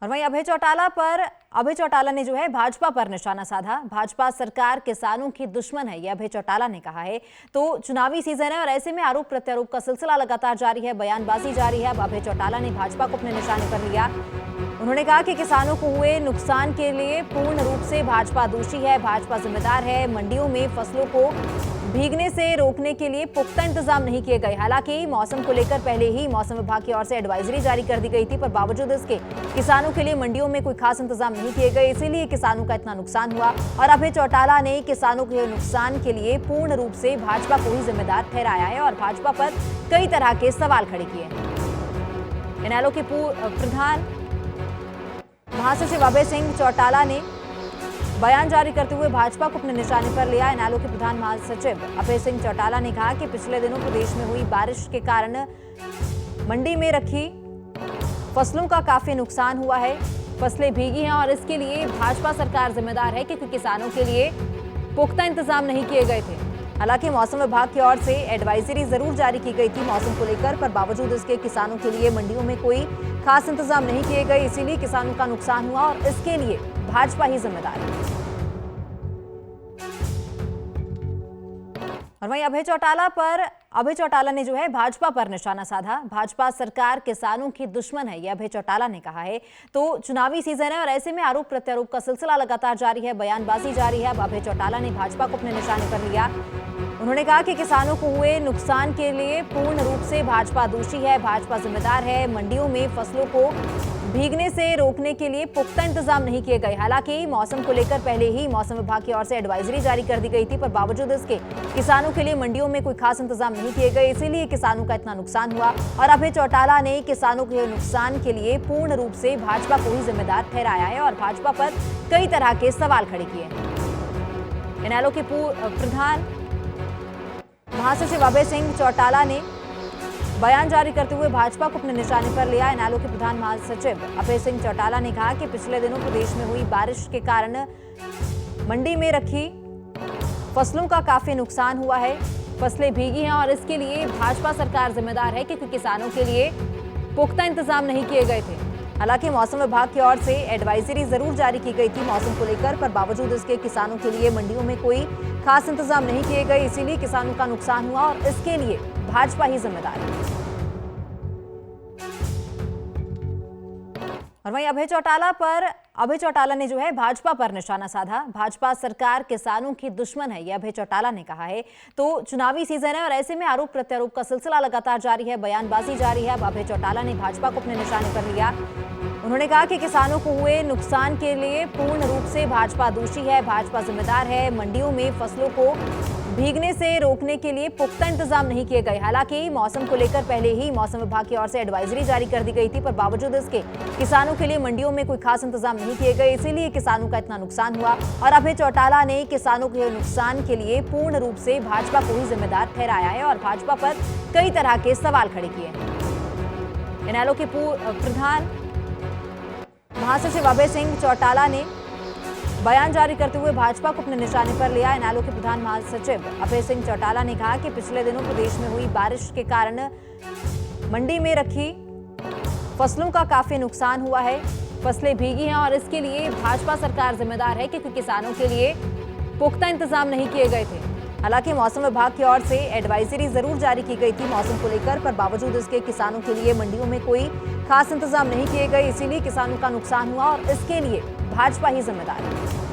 और वहीं अभय चौटाला ने जो है भाजपा पर निशाना साधा। भाजपा सरकार किसानों की दुश्मन है, यह अभय चौटाला ने कहा है। तो चुनावी सीजन है और ऐसे में आरोप प्रत्यारोप का सिलसिला लगातार जारी है, बयानबाजी जारी है। अब अभय चौटाला ने भाजपा को अपने निशाने पर लिया। उन्होंने कहा कि किसानों को हुए नुकसान के लिए पूर्ण रूप से भाजपा दोषी है, भाजपा जिम्मेदार है। मंडियों में फसलों को भीगने से रोकने के लिए पुख्ता इंतजाम नहीं किए गए। हालांकि मौसम को लेकर पहले ही मौसम विभाग की ओर से एडवाइजरी जारी कर दी गई थी, पर बावजूद इसके किसानों के लिए मंडियों में कोई खास इंतजाम नहीं किए गए, इसीलिए किसानों का इतना नुकसान हुआ। और अभय चौटाला ने किसानों के नुकसान के लिए पूर्ण रूप से भाजपा को ही जिम्मेदार ठहराया है और भाजपा पर कई तरह के सवाल खड़े किए। इनेलो के प्रधान महासचिव अभय सिंह चौटाला ने बयान जारी करते हुए भाजपा को अपने निशाने पर लिया। इनेलो के प्रधान महासचिव अभय सिंह चौटाला ने कहा कि पिछले दिनों प्रदेश में हुई बारिश के कारण मंडी में रखी फसलों का काफी नुकसान हुआ है, फसलें भीगी हैं और इसके लिए भाजपा सरकार जिम्मेदार है क्योंकि किसानों के लिए पुख्ता इंतजाम नहीं किए गए थे। हालांकि मौसम विभाग की ओर से एडवाइजरी जरूर जारी की गई थी मौसम को लेकर, पर बावजूद इसके किसानों के लिए मंडियों में कोई खास इंतजाम नहीं किए गए, इसीलिए किसानों का नुकसान हुआ और इसके लिए भाजपा ही जिम्मेदार है। और वहीं अभय चौटाला ने जो है भाजपा पर निशाना साधा। भाजपा सरकार किसानों की दुश्मन है, यह अभय चौटाला ने कहा है। तो चुनावी सीजन है और ऐसे में आरोप प्रत्यारोप का सिलसिला लगातार जारी है, बयानबाजी जारी है। अब अभय चौटाला ने भाजपा को अपने निशाने पर लिया। उन्होंने कहा कि किसानों को हुए नुकसान के लिए पूर्ण रूप से भाजपा दोषी है, भाजपा जिम्मेदार है। मंडियों में फसलों को भीगने से रोकने के लिए पुख्ता इंतजाम नहीं किए गए। हालांकि मौसम को लेकर पहले ही मौसम विभाग की ओर से एडवाइजरी जारी कर दी गई थी, पर बावजूद इसके किसानों के लिए मंडियों में कोई खास इंतजाम नहीं किए गए, इसीलिए किसानों का इतना नुकसान हुआ। और अभय चौटाला ने किसानों के नुकसान के लिए पूर्ण रूप से भाजपा को ही जिम्मेदार ठहराया है और भाजपा पर कई तरह के सवाल खड़े किए। इनेलो के प्रधान महासचिव अभय सिंह चौटाला ने बयान जारी करते हुए भाजपा को अपने निशाने पर लिया। इनेलो के प्रधान महासचिव अभय सिंह चौटाला ने कहा कि पिछले दिनों प्रदेश में हुई बारिश के कारण मंडी में रखी फसलों का काफी नुकसान हुआ है, फसलें भीगी हैं और इसके लिए भाजपा सरकार जिम्मेदार है क्योंकि किसानों के लिए पुख्ता इंतजाम नहीं किए गए थे। हालांकि मौसम विभाग की ओर से एडवाइजरी जरूर जारी की गई थी मौसम को लेकर, पर बावजूद इसके किसानों के लिए मंडियों में कोई खास इंतजाम नहीं किए गए, इसीलिए किसानों का नुकसान हुआ और इसके लिए भाजपा ही जिम्मेदार है। और वहीं अभय चौटाला ने जो है भाजपा पर निशाना साधा। भाजपा सरकार किसानों की दुश्मन है, यह अभय चौटाला ने कहा है। तो चुनावी सीजन है और ऐसे में आरोप प्रत्यारोप का सिलसिला लगातार जारी है, बयानबाजी जारी है। अब अभय चौटाला ने भाजपा को अपने निशाने पर लिया। उन्होंने कहा कि किसानों को हुए नुकसान के लिए पूर्ण रूप से भाजपा दोषी है, भाजपा जिम्मेदार है। मंडियों में फसलों को भीगने से रोकने के लिए पुख्ता इंतजाम नहीं किए गए। हालांकि मौसम को लेकर पहले ही मौसम विभाग की ओर से एडवाइजरी जारी कर दी गई थी, पर बावजूद इसके किसानों के लिए मंडियों में कोई खास इंतजाम नहीं किए गए, इसीलिए किसानों का इतना नुकसान हुआ। और अभय चौटाला ने किसानों के नुकसान के लिए पूर्ण रूप से भाजपा को ही जिम्मेदार ठहराया है और भाजपा पर कई तरह के सवाल खड़े किए। इनेलो के प्रधान महासचिव अभय सिंह चौटाला ने बयान जारी करते हुए भाजपा को अपने निशाने पर लिया। इनेलो के प्रधान महासचिव अभय सिंह चौटाला ने कहा कि पिछले दिनों प्रदेश में हुई बारिश के कारण मंडी में रखी फसलों का काफी नुकसान हुआ है, फसलें भीगी हैं और इसके लिए भाजपा सरकार जिम्मेदार है क्योंकि किसानों के लिए पुख्ता इंतजाम नहीं किए गए थे। हालांकि मौसम विभाग की ओर से एडवाइजरी जरूर जारी की गई थी मौसम को लेकर, पर बावजूद इसके किसानों के लिए मंडियों में कोई खास इंतजाम नहीं किए गए, इसीलिए किसानों का नुकसान हुआ और इसके लिए भाजपा ही जिम्मेदार है।